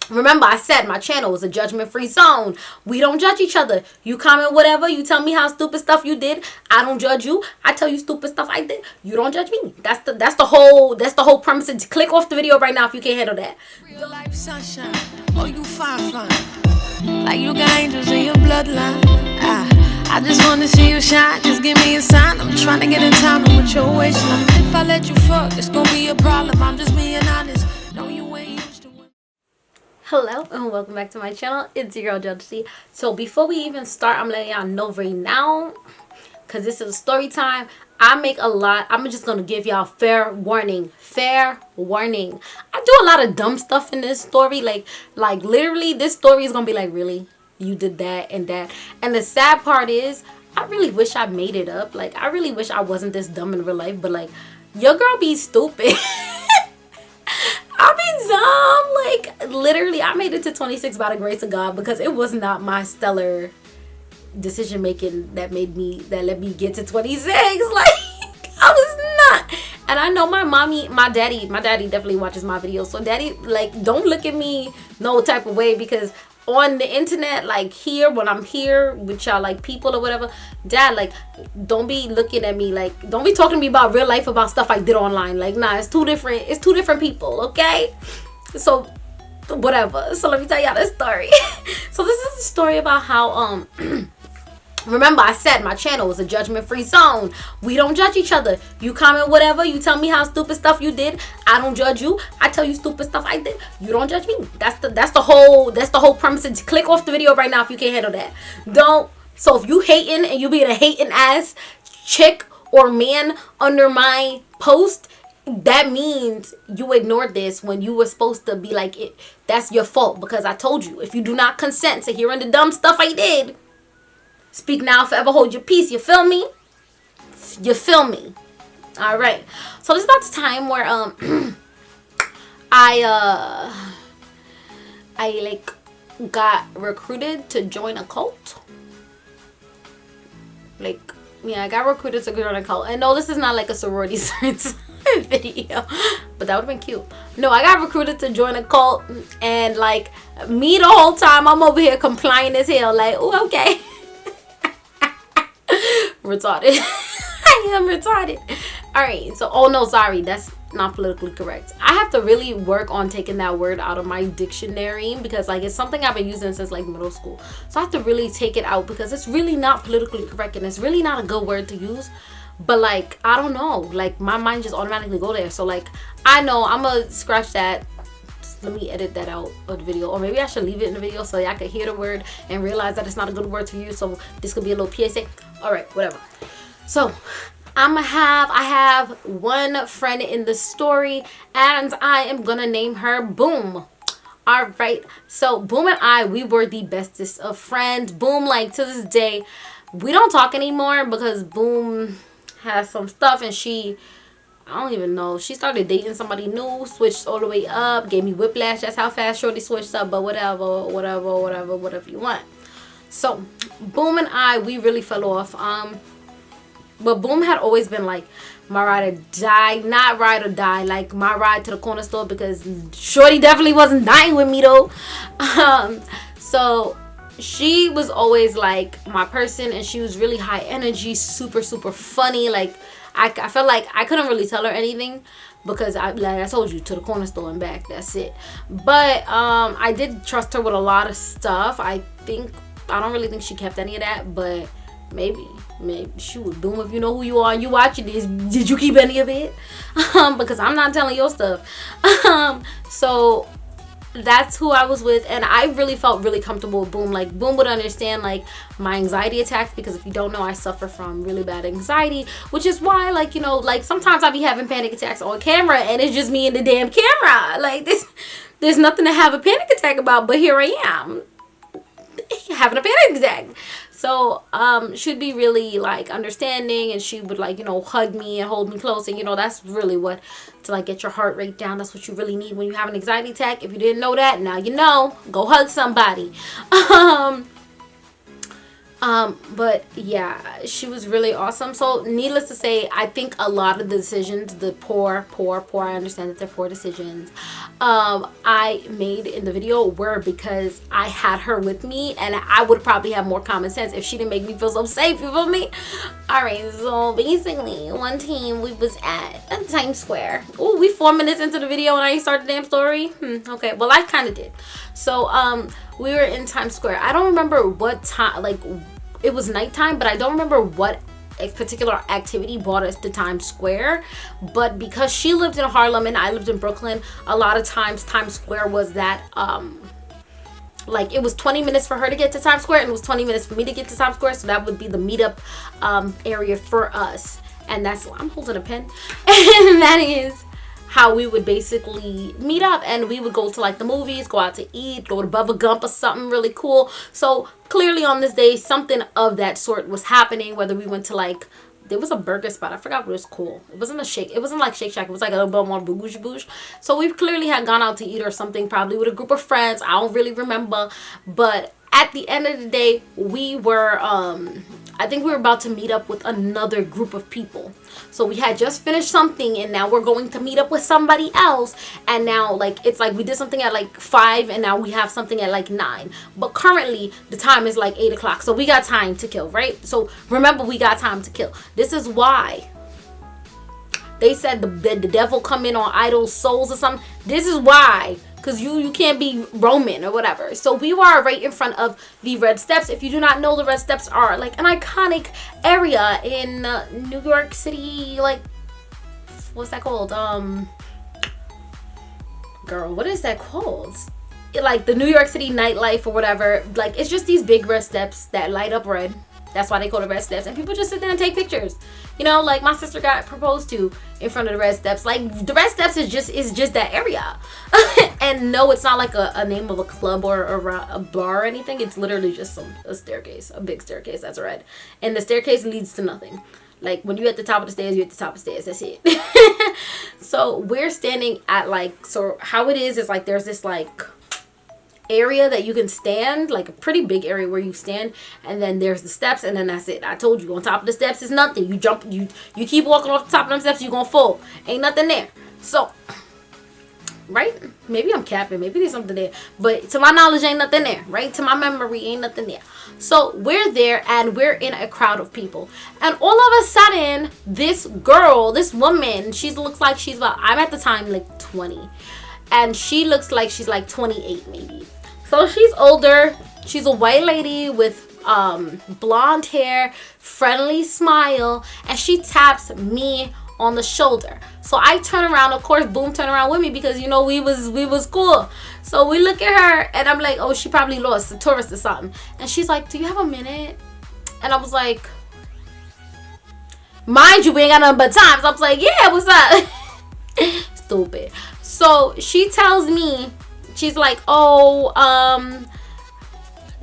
Remember, I said my channel is a judgment-free zone. We don't judge each other. You comment whatever. You tell me how stupid stuff you did. I don't judge you. I tell you stupid stuff I did. You don't judge me. That's the whole premise. Click off the video right now if you can't handle that. Real life sunshine. Oh, you fine. Like you got angels in your bloodline. I just wanna see you shine. Just give me a sign. I'm trying to get in time with your waistline. If I let you fuck, it's gonna be a problem. I'm just being honest. No, you ain't used to it. Hello and welcome back to my channel. It's your girl Jodessy. So before we even start, I'm letting y'all know right now, because this is a story time, I make a lot. I'm just gonna give y'all fair warning. I do a lot of dumb stuff in this story. Like literally this story is gonna be like, really? You did that and that. And the sad part is, I really wish I made it up. Like, I really wish I wasn't this dumb in real life. But like, your girl be stupid. I be dumb. Like, literally, I made it to 26 by the grace of God, because it was not my stellar decision making that let me get to 26. Like, I was not. And I know my daddy definitely watches my videos. So daddy, like, don't look at me no type of way, because on the internet, like here, when I'm here with y'all, like people or whatever, dad, like, don't be looking at me like, don't be talking to me about real life, about stuff I did online. Like, nah, it's two different people, okay? So whatever. So let me tell y'all this story. So this is a story about how remember, I said my channel is a judgment-free zone. We don't judge each other. You comment whatever. You tell me how stupid stuff you did. I don't judge you. I tell you stupid stuff I did. You don't judge me. That's the whole premise. Click off the video right now if you can't handle that. So if you hating and you being a hating ass chick or man under my post, that means you ignored this when you were supposed to be like it. That's your fault, because I told you, if you do not consent to hearing the dumb stuff I did, speak now, forever hold your peace. You feel me? All right. So this is about the time where I like got recruited to join a cult. Like, yeah, I got recruited to join a cult. And no, this is not like a sorority video, but that would have been cute. No, I got recruited to join a cult, and like me the whole time I'm over here complying as hell. Like, oh, okay. Retarded. I am retarded. Alright, so oh no, sorry, that's not politically correct. I have to really work on taking that word out of my dictionary, because like it's something I've been using since like middle school. So I have to really take it out, because it's really not politically correct and it's really not a good word to use. But like, I don't know, like my mind just automatically go there. So like, I know I'm gonna scratch that. Let me edit that out of the video, or maybe I should leave it in the video so y'all can hear the word and realize that it's not a good word to use. So this could be a little PSA. All right, whatever. So I have one friend in the story, and I am gonna name her Boom. All right, so Boom and I, we were the bestest of friends. Boom, like to this day, we don't talk anymore because Boom has some stuff, and I don't even know. She started dating somebody new, switched all the way up, gave me whiplash. That's how fast Shorty switched up, but whatever you want. So, Boom and I, we really fell off. But Boom had always been like my ride or die, not ride or die, like my ride to the corner store, because Shorty definitely wasn't dying with me though. So she was always like my person, and she was really high energy, super funny. Like, I felt like I couldn't really tell her anything, because like I told you, to the corner store and back, that's it. But I did trust her with a lot of stuff. I don't really think she kept any of that, but maybe she was Boom. If you know who you are and you watching this, did you keep any of it? Because I'm not telling your stuff. So that's who I was with, and I really felt really comfortable with Boom. Like, Boom would understand like my anxiety attacks, because if you don't know, I suffer from really bad anxiety, which is why, like, you know, like sometimes I be having panic attacks on camera, and it's just me and the damn camera. Like, there's nothing to have a panic attack about, but here I am having a panic attack. So she'd be really like understanding, and she would like, you know, hug me and hold me close, and you know, that's really what, to like get your heart rate down, that's what you really need when you have an anxiety attack. If you didn't know that, now you know. Go hug somebody. But yeah, she was really awesome. So needless to say, I think a lot of the decisions, the poor, I understand that they're poor decisions, I made in the video were because I had her with me, and I would probably have more common sense if she didn't make me feel so safe, you feel me? Alright, so basically, one team, we was at Times Square. Oh, we 4 minutes into the video and I started the damn story? Okay, well, I kind of did. So, we were in Times Square. I don't remember what time, like, it was nighttime, but I don't remember what a particular activity brought us to Times Square. But because she lived in Harlem and I lived in Brooklyn, a lot of times Times Square was that, like, it was 20 minutes for her to get to Times Square and it was 20 minutes for me to get to Times Square. So that would be the meetup area for us. And that's, I'm holding a pen. And that is how we would basically meet up, and we would go to like the movies, go out to eat, go to Bubba Gump or something really cool. So clearly on this day, something of that sort was happening, whether we went to like, there was a burger spot, I forgot what it was cool. It wasn't like Shake Shack, it was like a little bit more bouge. So we clearly had gone out to eat or something, probably with a group of friends. I don't really remember, but at the end of the day, we were, I think we were about to meet up with another group of people. So we had just finished something and now we're going to meet up with somebody else. And now like, it's like we did something at like 5 and now we have something at like 9. But currently the time is like 8 o'clock. So we got time to kill, right? So remember, we got time to kill. This is why they said the devil come in on idle souls or something. This is why. Because you can't be Roman or whatever. So we were right in front of the Red Steps. If you do not know, the Red Steps are like an iconic area in New York City. Like, what's that called? Girl, what is that called? Like the New York City nightlife or whatever. Like, it's just these big red steps that light up red. That's why they call it Red Steps. And people just sit there and take pictures. You know, like my sister got proposed to in front of the Red Steps. Like, the Red Steps is just that area. And no, it's not like a name of a club or a bar or anything. It's literally just a staircase, a big staircase that's red. And the staircase leads to nothing. Like, when you're at the top of the stairs, you're at the top of the stairs. That's it. So we're standing at like, so how it is like there's this like area that you can stand, like a pretty big area where you stand, and then there's the steps, and then that's it. I told you, on top of the steps is nothing. You jump, you keep walking off the top of them steps, you're gonna fall. Ain't nothing there. So, right? Maybe I'm capping, maybe there's something there, but to my knowledge ain't nothing there, right? To my memory ain't nothing there. So we're there and we're in a crowd of people, and all of a sudden this girl, this woman, she looks like she's about, I'm at the time like 20, and she looks like she's like 28 maybe. So she's older. She's a white lady with blonde hair, friendly smile, and she taps me on the shoulder. So I turn around, of course, Boom turn around with me because, you know, we was cool. So we look at her and I'm like, oh, she probably lost, a tourist or something. And she's like, do you have a minute? And I was like, mind you, we ain't got nothing but time. So I was like, yeah, what's up? Stupid. So she tells me, she's like, oh,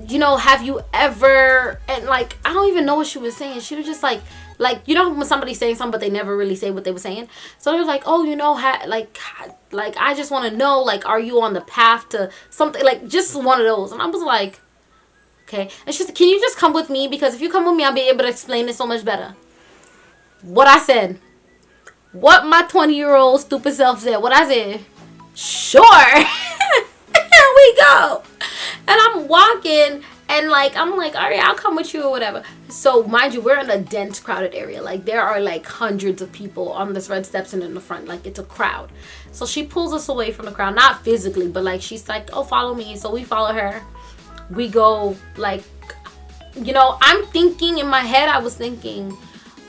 you know, have you ever, and like, I don't even know what she was saying. She was just like, you know, when somebody's saying something, but they never really say what they were saying. So they're like, oh, you know, like, I just want to know, like, are you on the path to something, like, just one of those. And I was like, okay. And she said, can you just come with me? Because if you come with me, I'll be able to explain it so much better. What I said. What my 20-year-old stupid self said. What I said. Sure. Here we go. And I'm walking and like, I'm like, all right, I'll come with you or whatever. So mind you, we're in a dense crowded area. Like, there are like hundreds of people on this Red Steps and in the front. Like, it's a crowd. So she pulls us away from the crowd. Not physically, but like, she's like, oh, follow me. So we follow her. We go, like, you know, I'm thinking in my head, I was thinking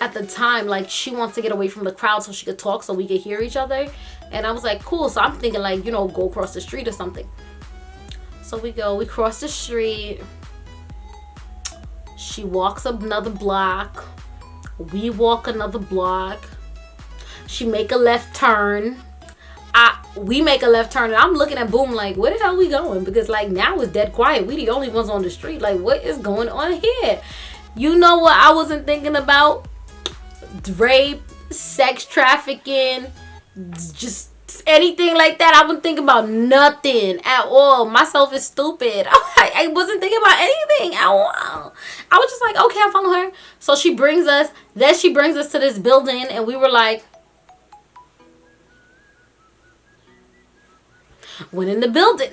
at the time, like, she wants to get away from the crowd so she could talk, so we could hear each other. And I was like, cool. So I'm thinking, like, you know, go across the street or something. So we cross the street. She walks up another block. We walk another block. She make a left turn. We make a left turn, and I'm looking at Boom like, where the hell we going? Because like, now it's dead quiet. We the only ones on the street. Like, what is going on here? You know what I wasn't thinking about? Rape, sex trafficking, just anything like that. I wouldn't think about nothing at all. Myself is stupid. I wasn't thinking about anything at all. I was just like, okay, I'll follow her. So she brings us to this building, and we were like, went in the building.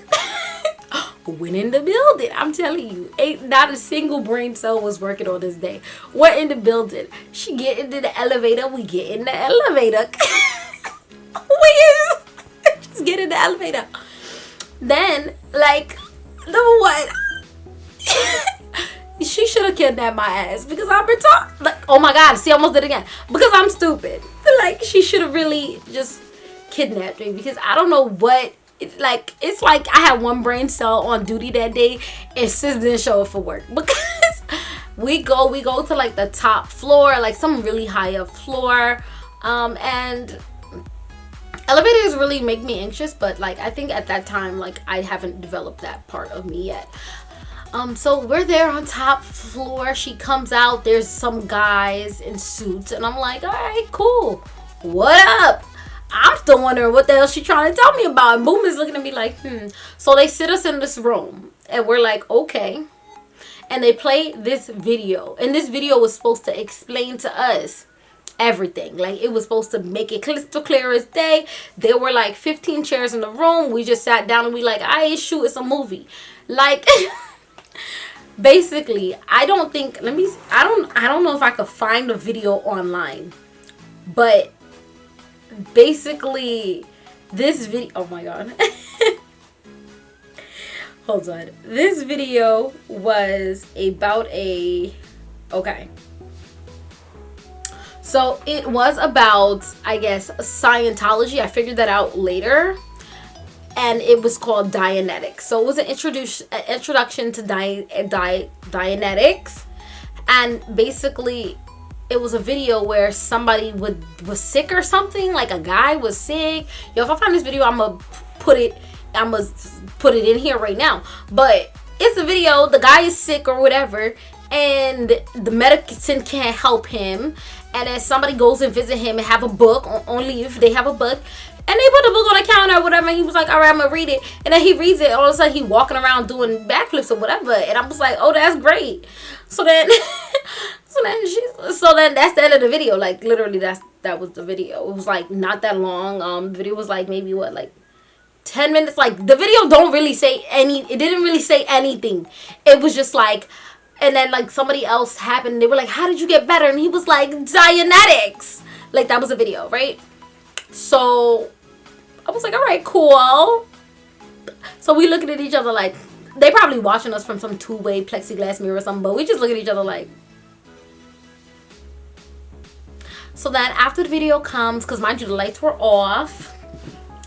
Went in the building. I'm telling you, ain't not a single brain cell was working on this day. Went in the building. She get into the elevator. We get in the elevator. We just get in the elevator. Then, like, number one, she should have kidnapped my ass because I'm retarded. Like, oh my God, see, I almost did it again. Because I'm stupid. Like, she should have really just kidnapped me because I don't know what. It's like I had one brain cell on duty that day, and sis didn't show up for work because we go to like the top floor, like some really high up floor, and elevators really make me anxious. But like I think at that time, like I haven't developed that part of me yet. So we're there on top floor. She comes out. There's some guys in suits, and I'm like, all right, cool. What up? I'm still wondering what the hell she trying to tell me about. And Boom is looking at me like, So they sit us in this room. And we're like, okay. And they play this video. And this video was supposed to explain to us everything. Like, it was supposed to make it crystal clear as day. There were like 15 chairs in the room. We just sat down and we like, shoot, it's a movie. Like, basically, I don't know if I could find a video online. But basically this video, oh my God. Hold on. This video was about so it was about, I guess, Scientology. I figured that out later. And it was called Dianetics. So it was an introduction to Dianetics. And basically it was a video where somebody was sick or something. Like a guy was sick. Yo, if I find this video, I'm gonna put it in here right now. But it's a video. The guy is sick or whatever, and the medicine can't help him. And then somebody goes and visit him and have a book. Only if they have a book. And they put the book on the counter or whatever. And he was like, all right, I'm gonna read it. And then he reads it. All of a sudden, he walking around doing backflips or whatever. And I was like, oh, that's great. So then. So then that's the end of the video. Like literally that was the video. It was like not that long. The video was like maybe like 10 minutes. Like the video didn't really say anything. It was just like, and then like somebody else happened. They were like, how did you get better? And he was like, Dianetics. Like that was the video, right? So I was like, all right, cool. So we looking at each other like, they probably watching us from some two-way plexiglass mirror or something, but we just look at each other like. So then after the video comes, because mind you, the lights were off.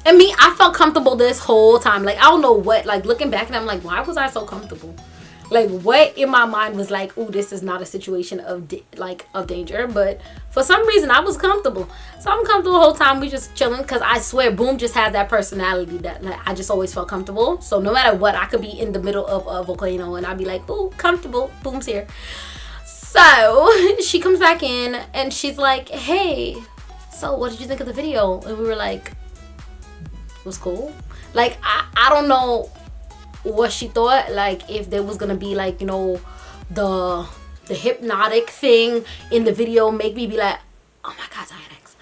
And me, I felt comfortable this whole time. Like, I don't know what, like looking back and I'm like, why was I so comfortable? Like, what in my mind was like, ooh, this is not a situation of danger. But for some reason, I was comfortable. So I'm comfortable the whole time. We just chilling. Because I swear, Boom just has that personality that like, I just always felt comfortable. So no matter what, I could be in the middle of a volcano and I'd be like, ooh, comfortable. Boom's here. So she comes back in and she's like, hey, so what did you think of the video? And we were like, it was cool. Like, I don't know what she thought. Like, if there was going to be like, you know, the hypnotic thing in the video make me be like, oh my God, Dianetics.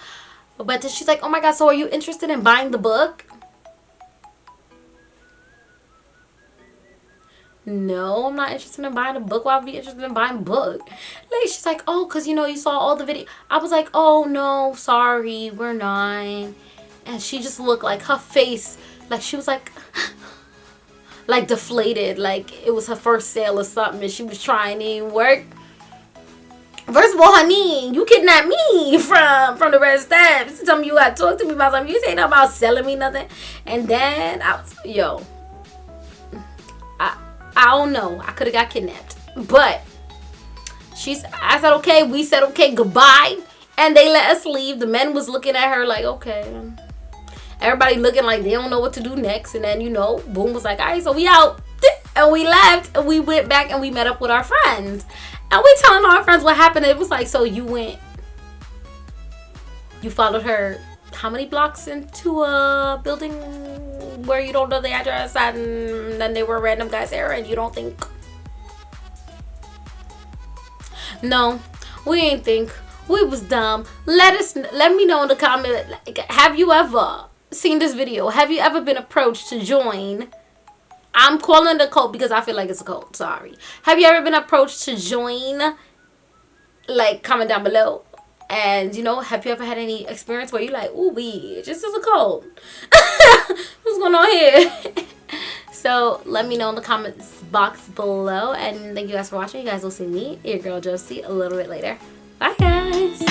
But then she's like, oh my God, so are you interested in buying the book? No, I'm not interested in buying a book. Why would I be interested in buying a book? Like, she's like, oh, because, you know, you saw all the video. I was like, oh, no, sorry, we're not. And she just looked like her face, like she was like deflated. Like it was her first sale or something and she was trying to work. First of all, honey, you kidnapped me from the red steps. Tell me you gotta talk to me about something. You say nothing about selling me nothing. And then I don't know. I could have got kidnapped. But I said okay. We said okay, goodbye. And they let us leave. The men was looking at her like, okay. Everybody looking like they don't know what to do next. And then, you know, Boom was like, all right, so we out. And we left. And we went back and we met up with our friends. And we telling our friends what happened. It was like, so you followed her how many blocks into a building where you don't know the address, and then they were random guys there and you don't think? No, we ain't think. We was dumb. Let me know in the comment. Like, have you ever seen this video? Have you ever been approached to join? I'm calling it a cult because I feel like it's a cult. Sorry. Have you ever been approached to join? Like, comment down below. And, you know, have you ever had any experience where you're like, ooh, this is a cult? What's going on here? So, let me know in the comments box below. And thank you guys for watching. You guys will see me, your girl Jodessy, a little bit later. Bye, guys.